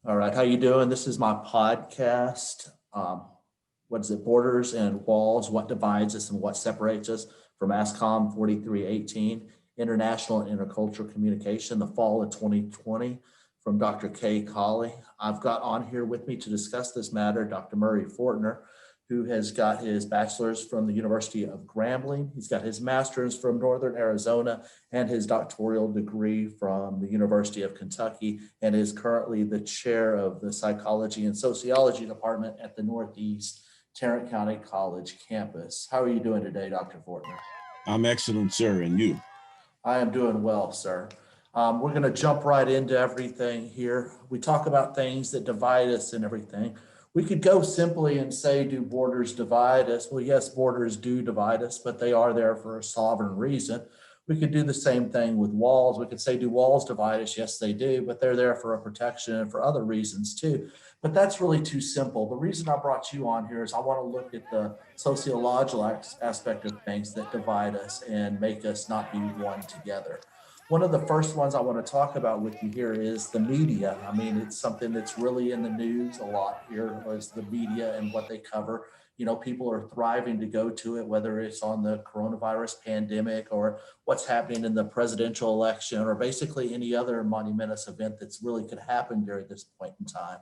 All right, how you doing? This is my podcast. What is it? Borders and Walls, What Divides Us and What Separates Us from ASCOM 4318, International and Intercultural Communication, the fall of 2020 from Dr. Colley. I've got on here with me to discuss this matter, Dr. Murray Fortner, who has got his bachelor's from the University of Grambling. He's got his master's from Northern Arizona and his doctoral degree from the University of Kentucky, and is currently the chair of the Psychology and Sociology Department at the Northeast Tarrant County College campus. How are you doing today, Dr. Fortner? I'm excellent, sir. And you? I am doing well, sir. We're going to jump right into everything here. We talk about things that divide us and everything. We could go simply and say, do borders divide us? Well, yes, borders do divide us, but they are there for a sovereign reason. We could do the same thing with walls. We could say, do walls divide us? Yes, they do, but they're there for a protection and for other reasons too. But that's really too simple. The reason I brought you on here is I want to look at the sociological aspect of things that divide us and make us not be one together. One of the first ones I want to talk about with you here is the media. I mean, it's something that's really in the news a lot here, is the media and what they cover. You know, people are thriving to go to it, whether it's on the coronavirus pandemic or what's happening in the presidential election or basically any other monumentous event that's really could happen during this point in time.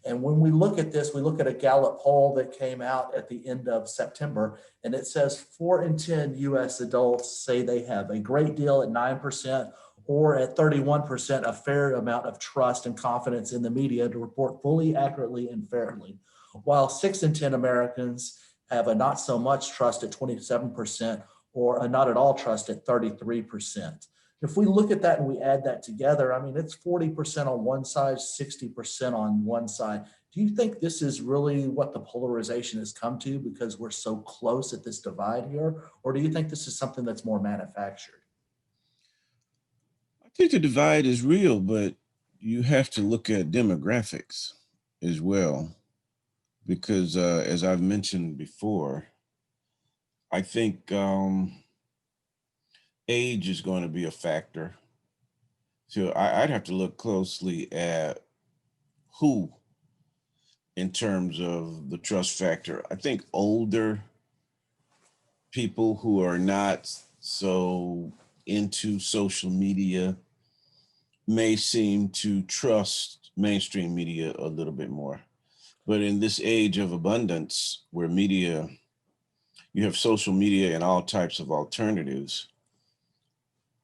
And when we look at this, we look at a Gallup poll that came out at the end of September, and it says 4 in 10 US adults say they have a great deal at 9%, or at 31%, a fair amount of trust and confidence in the media to report fully, accurately, and fairly. While 6 in 10 Americans have a not so much trust at 27%, or a not at all trust at 33%. If we look at that and we add that together, I mean, it's 40% on one side, 60% on one side. Do you think this is really what the polarization has come to because we're so close at this divide here? Or do you think this is something that's more manufactured? I think the divide is real, but you have to look at demographics as well, because as I've mentioned before, I think age is going to be a factor. So I'd have to look closely at who in terms of the trust factor. I think older people who are not so into social media may seem to trust mainstream media a little bit more. But in this age of abundance where you have social media and all types of alternatives,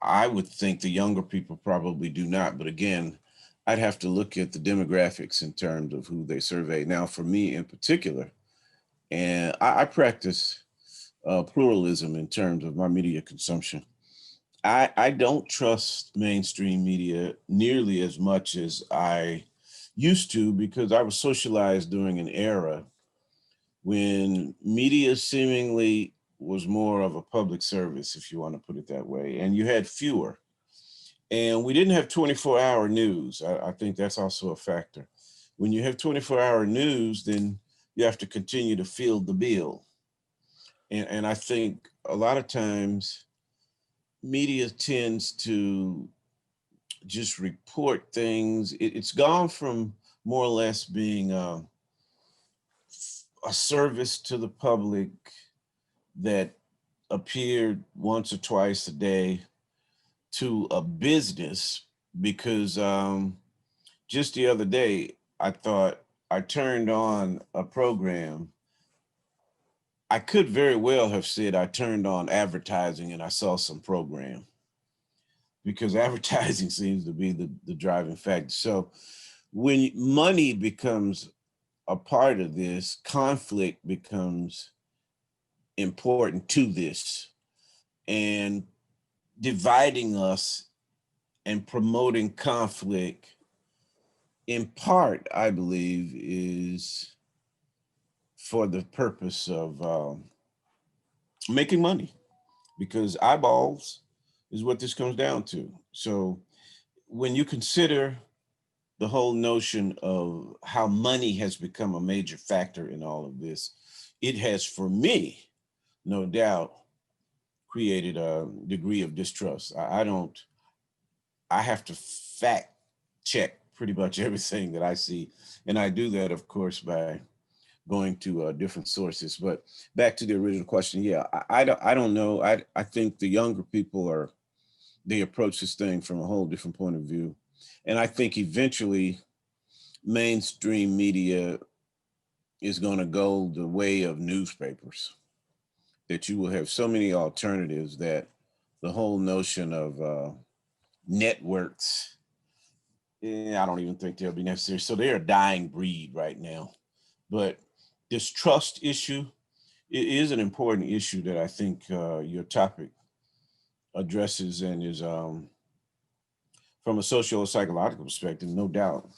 I would think the younger people probably do not. But again, I'd have to look at the demographics in terms of who they survey. Now, for me in particular, and I practice pluralism in terms of my media consumption. I don't trust mainstream media nearly as much as I used to, because I was socialized during an era when media seemingly was more of a public service, if you want to put it that way, and you had fewer. And we didn't have 24-hour news. I think that's also a factor. When you have 24-hour news, then you have to continue to field the bill. And I think a lot of times media tends to just report things. It's gone from more or less being a service to the public that appeared once or twice a day to a business, because just the other day, I thought I turned on a program. I could very well have said I turned on advertising and I saw some program, because advertising seems to be the driving factor. So when money becomes a part of this, conflict becomes important to this, and dividing us and promoting conflict in part, I believe, is for the purpose of making money, because eyeballs is what this comes down to. So when you consider the whole notion of how money has become a major factor in all of this, it has, for me, no doubt, created a degree of distrust. I have to fact check pretty much everything that I see. And I do that, of course, by going to different sources. But back to the original question, yeah, I don't know. I think the younger people they approach this thing from a whole different point of view. And I think eventually mainstream media is going to go the way of newspapers, that you will have so many alternatives that the whole notion of networks, I don't even think they'll be necessary. So they're a dying breed right now. But this trust issue, it is an important issue that I think your topic addresses, and is from a socio-psychological perspective, no doubt.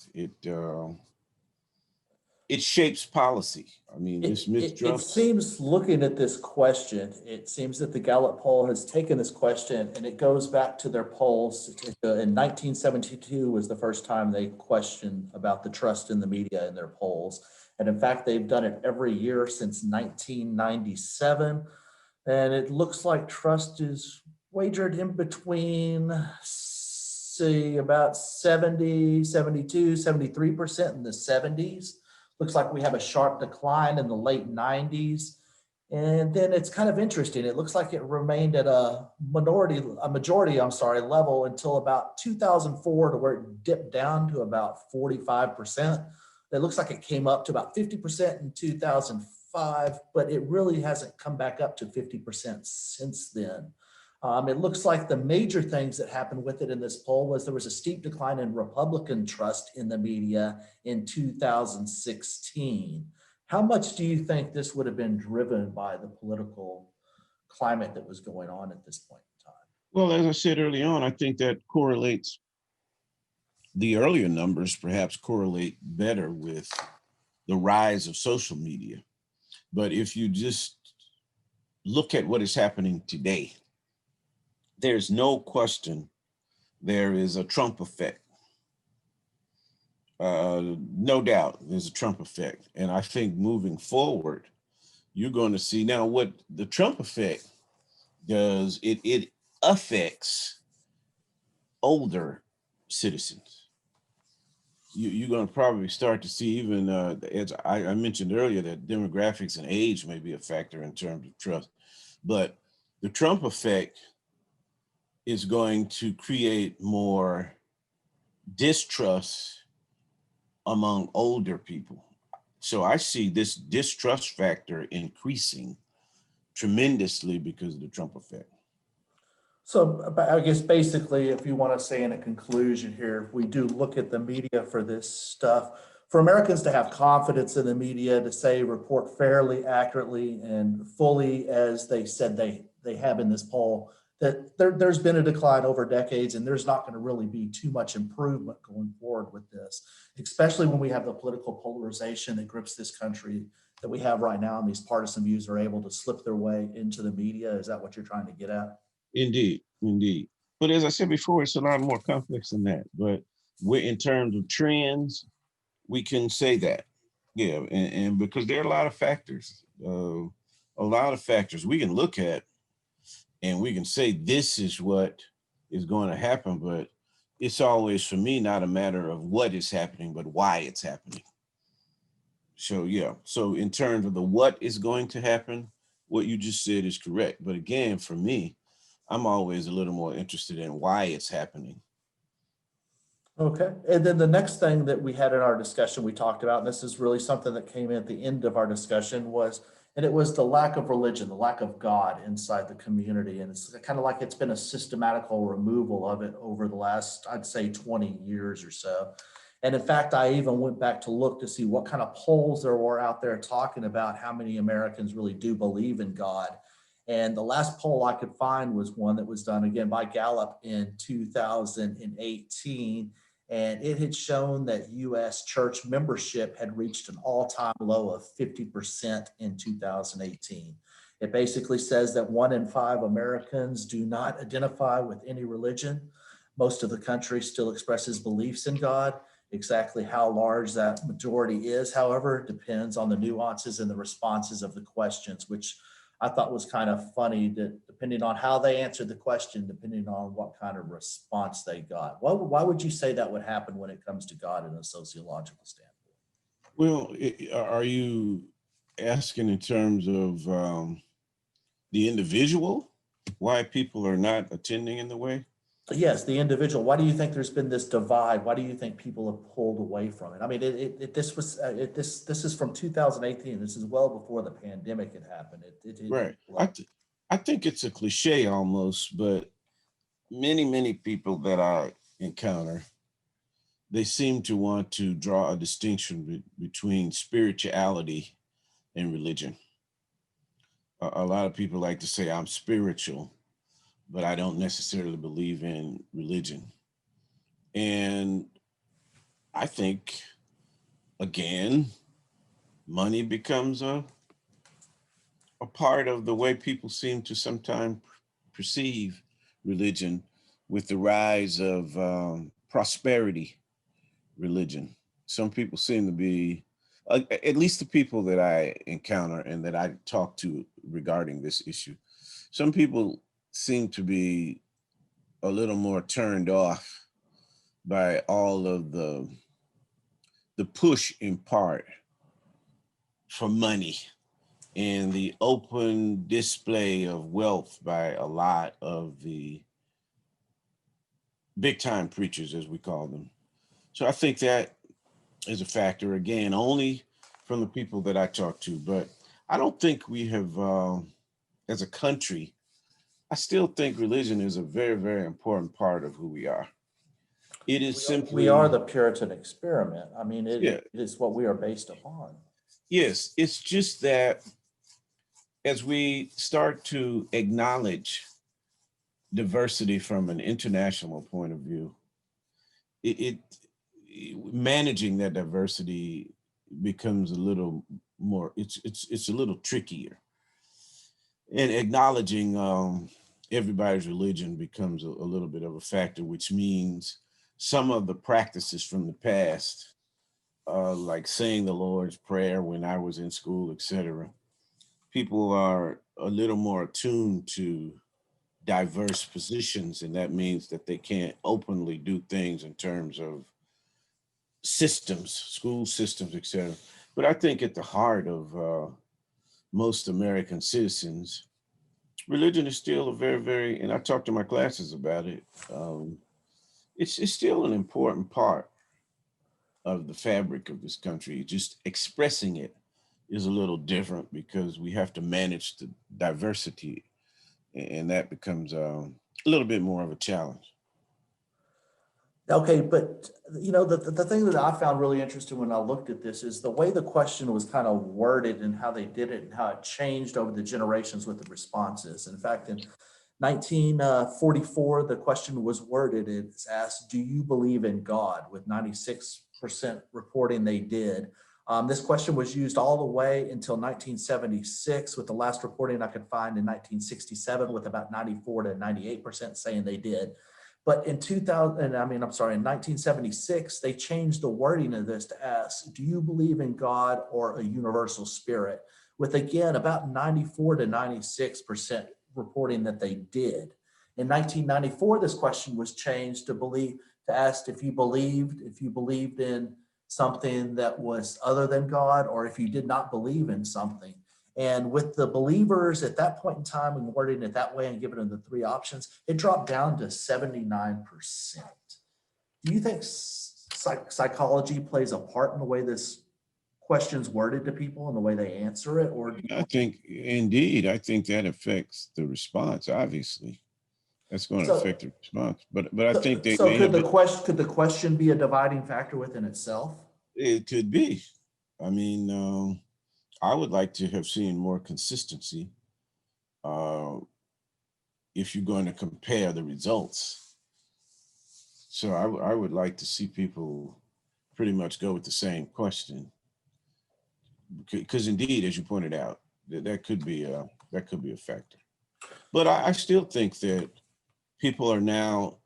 It shapes policy. I mean, this It mistrust. seems, looking at this question, it seems that the Gallup poll has taken this question and it goes back to their polls. In 1972 was the first time they questioned about the trust in the media in their polls. And in fact, they've done it every year since 1997. And it looks like trust is wagered in between, see, about 70, 72, 73% in the 70s. Looks like we have a sharp decline in the late 90s. And then it's kind of interesting. It looks like it remained at a majority, level until about 2004, to where it dipped down to about 45%. It looks like it came up to about 50% in 2005, but it really hasn't come back up to 50% since then. It looks like the major things that happened with it in this poll was there was a steep decline in Republican trust in the media in 2016. How much do you think this would have been driven by the political climate that was going on at this point in time? Well, as I said early on, I think that correlates. The earlier numbers perhaps correlate better with the rise of social media. But if you just look at what is happening today, there's no question there is a Trump effect. No doubt there's a Trump effect. And I think moving forward, you're going to see now what the Trump effect does. It affects older citizens. You're going to probably start to see, even as I mentioned earlier, that demographics and age may be a factor in terms of trust. But the Trump effect is going to create more distrust among older people. So I see this distrust factor increasing tremendously because of the Trump effect. So I guess basically, if you want to say in a conclusion here, if we do look at the media for this stuff, for Americans to have confidence in the media, to say report fairly, accurately, and fully as they said they have in this poll, that there's been a decline over decades, and there's not going to really be too much improvement going forward with this, especially when we have the political polarization that grips this country that we have right now, and these partisan views are able to slip their way into the media. Is that what you're trying to get at? Indeed, indeed. But as I said before, it's a lot more complex than that. But in terms of trends, we can say that. Yeah, and because there are a lot of factors, we can look at, and we can say this is what is going to happen, but it's always, for me, not a matter of what is happening, but why it's happening. So yeah, so in terms of the what is going to happen, what you just said is correct. But again, for me, I'm always a little more interested in why it's happening. Okay. And then the next thing that we had in our discussion, we talked about, and this is really something that came at the end of our discussion, was the lack of religion, the lack of God inside the community. And it's kind of like it's been a systematical removal of it over the last, I'd say, 20 years or so. And in fact, I even went back to look to see what kind of polls there were out there talking about how many Americans really do believe in God. And the last poll I could find was one that was done again by Gallup in 2018. And it had shown that US church membership had reached an all-time low of 50% in 2018. It basically says that 1 in 5 Americans do not identify with any religion. Most of the country still expresses beliefs in God. Exactly how large that majority is, however, depends on the nuances and the responses of the questions, which I thought was kind of funny that depending on how they answered the question, depending on what kind of response they got. Why would you say that would happen when it comes to God in a sociological standpoint? Well, are you asking in terms of the individual, why people are not attending in the way? Yes, the individual. Why do you think there's been this divide? Why do you think people have pulled away from it? I mean, this was this is from 2018. This is well before the pandemic had happened. Right. I think it's a cliche almost, but many people that I encounter, they seem to want to draw a distinction between spirituality and religion. A lot of people like to say I'm spiritual, but I don't necessarily believe in religion. And I think, again, money becomes a part of the way people seem to sometimes perceive religion with the rise of prosperity religion. Some people seem to be, at least the people that I encounter and that I talk to regarding this issue, some people seem to be a little more turned off by all of the push in part for money and the open display of wealth by a lot of the big time preachers, as we call them. So I think that is a factor, again, only from the people that I talk to. But I don't think we have, as a country, I still think religion is a very important part of who we are. It is We are simply, the Puritan experiment. I mean, yeah, it is what we are based upon. yes, it's just that as we start to acknowledge diversity from an international point of view, it managing that diversity becomes a little more, it's a little trickier, and acknowledging everybody's religion becomes a little bit of a factor, which means some of the practices from the past, like saying the Lord's Prayer when I was in school, etc. People are a little more attuned to diverse positions, and that means that they can't openly do things in terms of systems, school systems, etc. But I think at the heart of most American citizens, religion is still a very, and I talk to my classes about it. It's still an important part of the fabric of this country. Just expressing it is a little different because we have to manage the diversity, and that becomes a little bit more of a challenge. Okay, but the thing that I found really interesting when I looked at this is the way the question was kind of worded and how they did it and how it changed over the generations with the responses. In fact, in 1944, the question was worded. It's asked, "Do you believe in God?" With 96% reporting they did. This question was used all the way until 1976, with the last reporting I could find in 1967, with about 94 to 98% saying they did. But in 2000, I'm sorry, in 1976, they changed the wording of this to ask, "Do you believe in God or a universal spirit?" With again about 94 to 96% reporting that they did. In 1994, this question was changed to ask if you believed in something that was other than God, or if you did not believe in something. And with the believers at that point in time and wording it that way and giving them the three options, it dropped down to 79%. Do you think psychology plays a part in the way this question's worded to people and the way they answer it? Or I think, indeed, I think that affects the response. Obviously, that's going to so affect the response. But I think they so may have been. could the question be a dividing factor within itself? It could be. I mean, I would like to have seen more consistency. Uh, if you're going to compare the results. So I would like to see people pretty much go with the same question, because indeed, as you pointed out, that could be a factor. But I still think that people are now.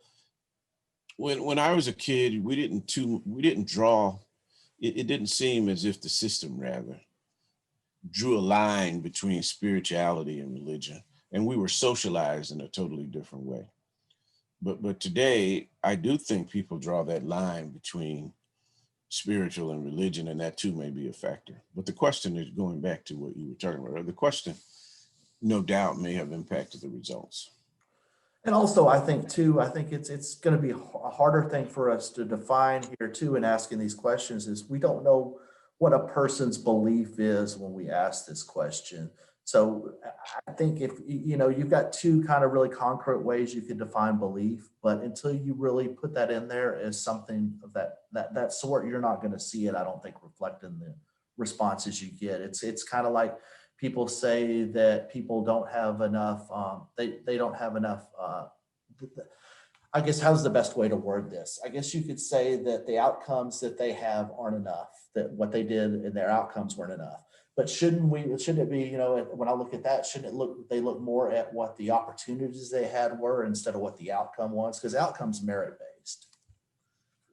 When I was a kid, we didn't draw. It didn't seem as if the system rather drew a line between spirituality and religion, and we were socialized in a totally different way. But today, I do think people draw that line between spiritual and religion, and that too may be a factor. But the question is, going back to what you were talking about, the question no doubt may have impacted the results. And also, I think too, I think it's going to be a harder thing for us to define here too in asking these questions is we don't know what a person's belief is when we ask this question. So I think if, you know, you've got two kind of really concrete ways you could define belief, but until you really put that in there as something of that sort, you're not going to see it, I don't think, reflect in the responses you get. It's kind of like people say that people don't have enough, they don't have enough, I guess, how's the best way to word this? I guess you could say that the outcomes that they have aren't enough, that what they did in their outcomes weren't enough. But shouldn't it be, you know, when I look at that, shouldn't they look more at what the opportunities they had were instead of what the outcome was? Because outcome's merit-based.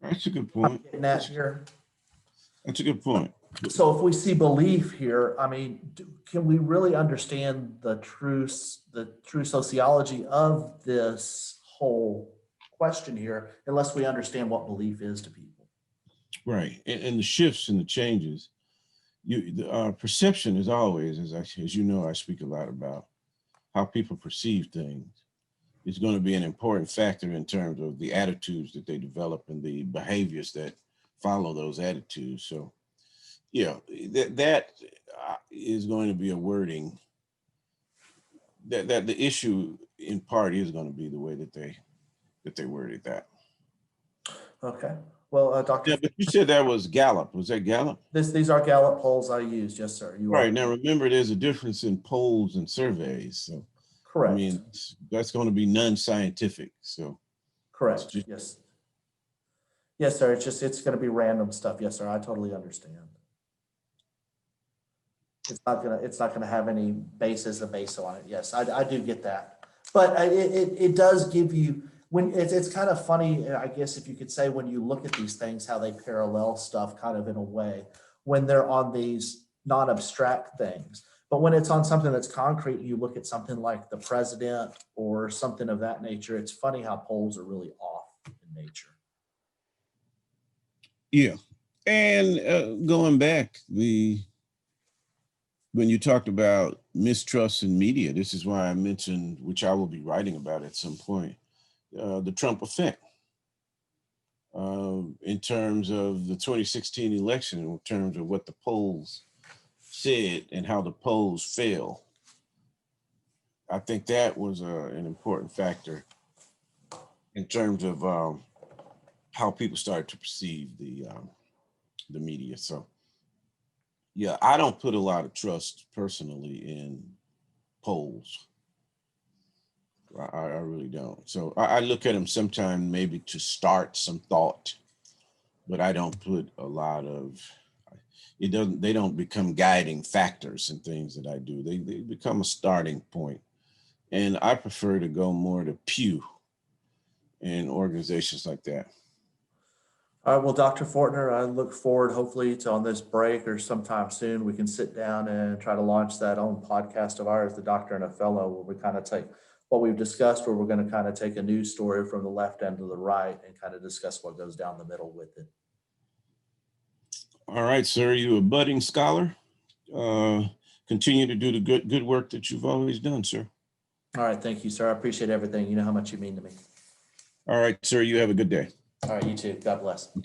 That's a good point. That's a good point. So if we see belief here, I mean, can we really understand the true sociology of this whole question here unless we understand what belief is to people? Right, and the shifts and the changes. Perception is always, as you know, I speak a lot about how people perceive things. It's going to be an important factor in terms of the attitudes that they develop and the behaviors that follow those attitudes. So, yeah, that is going to be a wording that the issue in part is going to be the way that they worded that. Okay. Well, Dr. Yeah, but you said that was Gallup. Was that Gallup? These are Gallup polls I used. Yes, sir. You Right. are. Now, remember, there's a difference in polls and surveys. So, Correct. I mean, that's going to be non-scientific. So, correct. Yes. Yes, sir. It's going to be random stuff. Yes, sir. I totally understand. It's not gonna have any basis on it. Yes, I do get that. But it does give you, when it's kind of funny, I guess, if you could say, when you look at these things, how they parallel stuff kind of in a way when they're on these non-abstract things. But when it's on something that's concrete, you look at something like the president or something of that nature, it's funny how polls are really off in nature. Yeah. And going back, when you talked about mistrust in media, this is why I mentioned, which I will be writing about at some point, the Trump effect in terms of the 2016 election, in terms of what the polls said and how the polls fell. I think that was an important factor in terms of how people started to perceive the media. So, yeah, I don't put a lot of trust personally in polls. I really don't. So I look at them sometime maybe to start some thought, but I don't put a lot of, they don't become guiding factors in things that I do. They become a starting point. And I prefer to go more to Pew and organizations like that. All right, well, Dr. Fortner, I look forward, hopefully, to on this break or sometime soon, we can sit down and try to launch that own podcast of ours, The Doctor and a Fellow, where we kind of take what we've discussed, where we're going to kind of take a news story from the left end to the right and kind of discuss what goes down the middle with it. All right, sir, you're a budding scholar. Continue to do the good work that you've always done, sir. All right, thank you, sir. I appreciate everything. You know how much you mean to me. All right, sir, you have a good day. All right, you too. God bless. Okay.